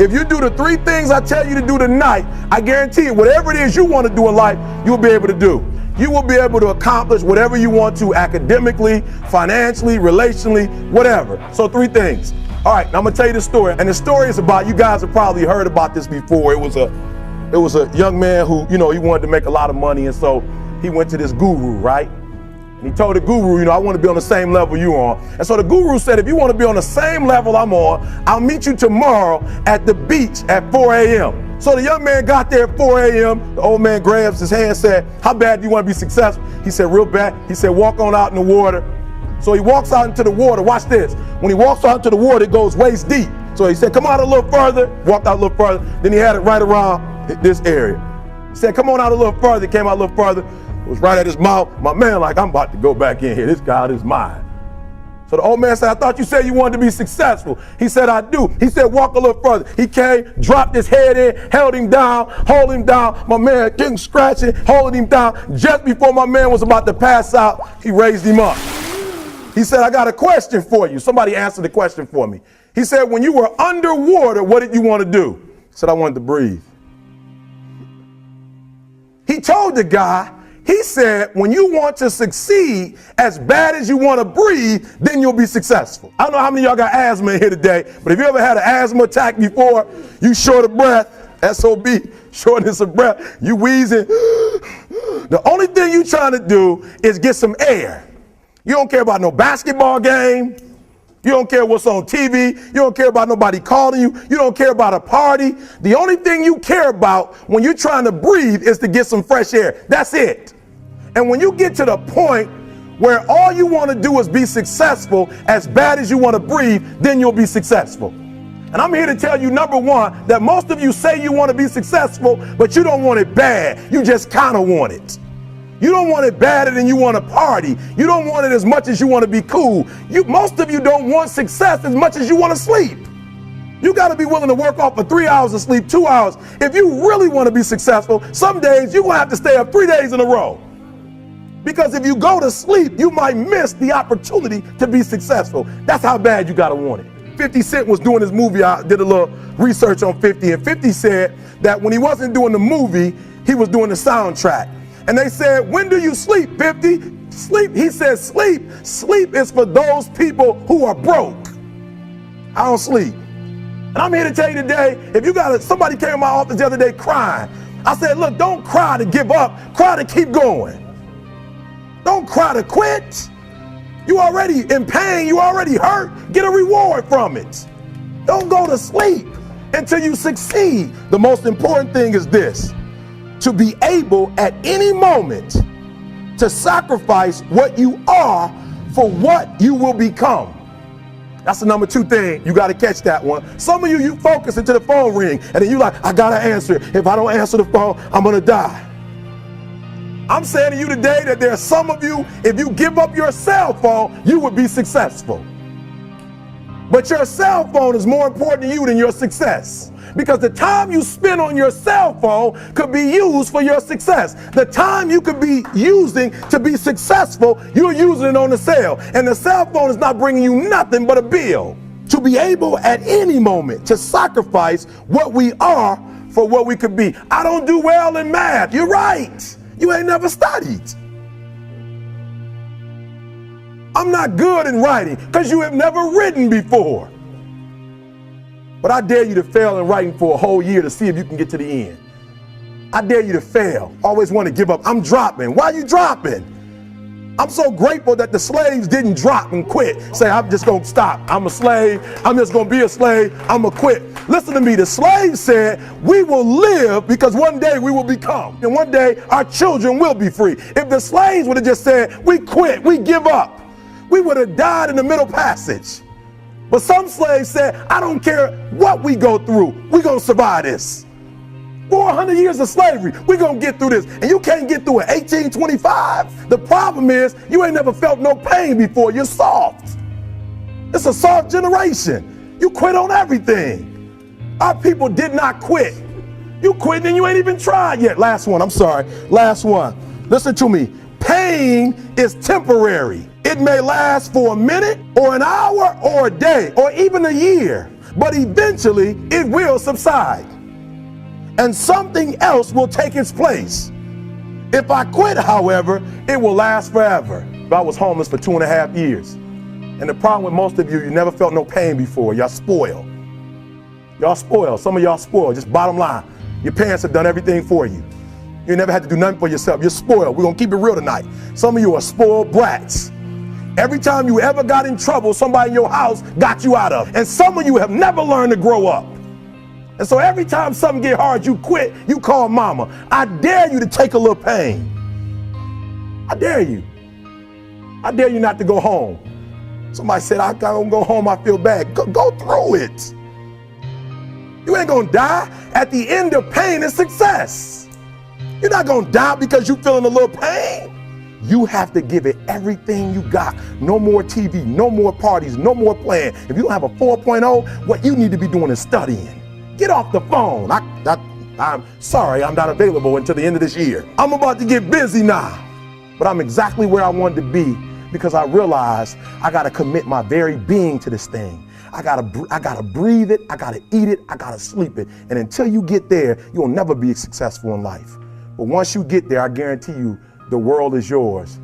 If you do the 3 things I tell you to do tonight, I guarantee you, whatever it is you want to do in life, you'll be able to do. You will be able to accomplish whatever you want to academically, financially, relationally, whatever. So 3 things. All right, now I'm gonna tell you the story. And the story is about, you guys have probably heard about this before. It was a young man who, he wanted to make a lot of money, and so he went to this guru, right? And he told the guru, I want to be on the same level you're on. And so the guru said, if you want to be on the same level I'm on, I'll meet you tomorrow at the beach at 4 a.m. So the young man got there at 4 a.m. The old man grabs his hand and said, how bad do you want to be successful? He said, real bad. He said, walk on out in the water. So he walks out into the water. Watch this. When he walks out into the water, it goes waist deep. So he said, come out a little further. Walked out a little further. Then he had it right around this area. He said, come on out a little further. He came out a little further. It was right at his mouth. My man, like, I'm about to go back in here. This God is mine. So the old man said, I thought you said you wanted to be successful. He said, I do. He said, walk a little further. He came, dropped his head in, held him down, hold him down. My man getting scratching, holding him down. Just before my man was about to pass out, he raised him up. He said, I got a question for you. Somebody answered the question for me. He said, when you were underwater, what did you want to do? He said, I wanted to breathe. He told the guy, he said, when you want to succeed as bad as you want to breathe, then you'll be successful. I don't know how many of y'all got asthma in here today, but if you ever had an asthma attack before, you short of breath, SOB, shortness of breath, you wheezing. The only thing you trying to do is get some air. You don't care about no basketball game. You don't care what's on TV. You don't care about nobody calling you. You don't care about a party. The only thing you care about when you're trying to breathe is to get some fresh air. That's it. And when you get to the point where all you want to do is be successful as bad as you want to breathe, then you'll be successful. And I'm here to tell you, number one, that most of you say you want to be successful, but you don't want it bad. You just kind of want it. You don't want it badder than you want to party. You don't want it as much as you want to be cool. Most of you don't want success as much as you want to sleep. You got to be willing to work off for 3 hours of sleep, 2 hours. If you really want to be successful, some days you're going to have to stay up 3 days in a row. Because if you go to sleep, you might miss the opportunity to be successful. That's how bad you got to want it. 50 Cent was doing his movie. I did a little research on 50, and 50 said that when he wasn't doing the movie, he was doing the soundtrack. And they said, when do you sleep, 50? Sleep. He said, sleep. Sleep is for those people who are broke. I don't sleep. And I'm here to tell you today, if you got somebody came to my office the other day crying. I said, look, don't cry to give up. Cry to keep going. Don't cry to quit. You already in pain. You already hurt. Get a reward from it. Don't go to sleep until you succeed. The most important thing is this: to be able at any moment to sacrifice what you are for what you will become. That's the number 2 thing. You got to catch that one. Some of you focus until the phone ring, and then you like, I got to answer it. If I don't answer the phone, I'm going to die. I'm saying to you today that there are some of you, if you give up your cell phone, you would be successful. But your cell phone is more important to you than your success. Because the time you spend on your cell phone could be used for your success. The time you could be using to be successful, you're using it on the cell. And the cell phone is not bringing you nothing but a bill. To be able at any moment to sacrifice what we are for what we could be. I don't do well in math. You're right. You ain't never studied. I'm not good in writing because you have never written before. But I dare you to fail in writing for a whole year to see if you can get to the end. I dare you to fail. Always want to give up. I'm dropping. Why are you dropping? I'm so grateful that the slaves didn't drop and quit. Say, I'm just going to stop. I'm a slave. I'm just going to be a slave. I'm going to quit. Listen to me. The slaves said, we will live because one day we will become. And one day our children will be free. If the slaves would have just said, we quit, we give up, we would have died in the middle passage. But some slaves said, I don't care what we go through. We're going to survive this. 400 years of slavery, we're going to get through this. And you can't get through it. 1825. The problem is you ain't never felt no pain before. You're soft. It's a soft generation. You quit on everything. Our people did not quit. You quit and you ain't even tried yet. Last one. I'm sorry. Last one. Listen to me. Pain is temporary. It may last for a minute or an hour or a day or even a year. but eventually it will subside. And something else will take its place. If I quit, however, it will last forever. I was homeless for 2.5 years. And the problem with most of you, you never felt no pain before. Y'all spoiled. Y'all spoiled. Some of y'all spoiled. Just bottom line. Your parents have done everything for you. You never had to do nothing for yourself. You're spoiled. We're going to keep it real tonight. Some of you are spoiled brats. Every time you ever got in trouble, somebody in your house got you out of it. And some of you have never learned to grow up. And so every time something get hard, you quit, you call mama. I dare you to take a little pain. I dare you. I dare you not to go home. Somebody said, I don't go home, I feel bad. Go through it. You ain't gonna die. At the end of pain is success. You're not gonna die because you're feeling a little pain. You have to give it everything you got. No more TV, no more parties, no more playing. If you don't have a 4.0, what you need to be doing is studying. Get off the phone. I'm sorry, I'm not available until the end of this year. I'm about to get busy now, but I'm exactly where I wanted to be because I realized I gotta commit my very being to this thing. I gotta breathe it, I gotta eat it, I gotta sleep it. And until you get there, you'll never be successful in life. But once you get there, I guarantee you, the world is yours.